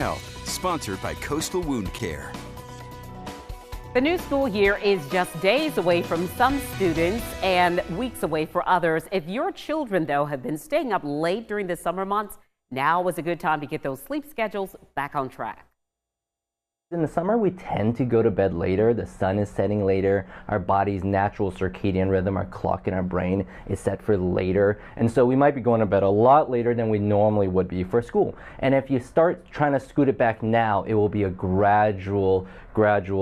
Health, sponsored by Coastal Wound Care. The new school year is just days away from some students and weeks away for others. If your children, though, have been staying up late during the summer months, now is a good time to get those sleep schedules back on track. In the summer, we tend to go to bed later. The sun is setting later. Our body's natural circadian rhythm, our clock in our brain, is set for later. And so we might be going to bed a lot later than we normally would be for school. And if you start trying to scoot it back now, it will be a gradual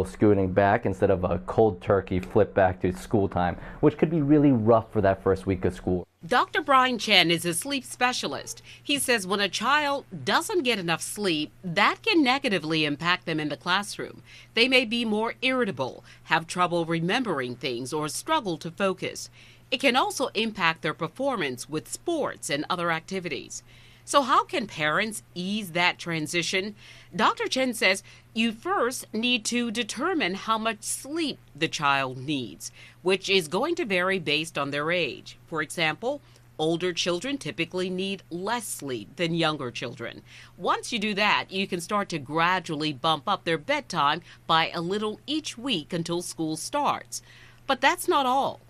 scooting back instead of a cold turkey flip back to school time, which could be really rough for that first week of school. Dr. Brian Chen is a sleep specialist. He says when a child doesn't get enough sleep, that can negatively impact them in the classroom. They may be more irritable, have trouble remembering things, or struggle to focus. It can also impact their performance with sports and other activities. So how can parents ease that transition? Dr. Chen says you first need to determine how much sleep the child needs, which is going to vary based on their age. For example, older children typically need less sleep than younger children. Once you do that, you can start to gradually bump up their bedtime by a little each week until school starts. But that's not all.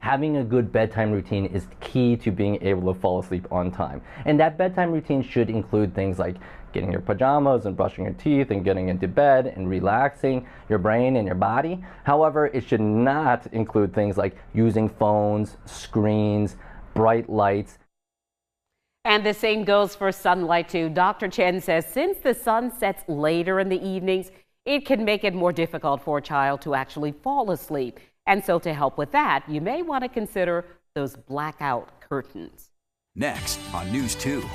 Having a good bedtime routine is key to being able to fall asleep on time. And that bedtime routine should include things like getting your pajamas and brushing your teeth and getting into bed and relaxing your brain and your body. However, it should not include things like using phones, screens, bright lights. And the same goes for sunlight too. Dr. Chen says since the sun sets later in the evenings, it can make it more difficult for a child to actually fall asleep. And so to help with that, you may want to consider those blackout curtains. Next on News 2.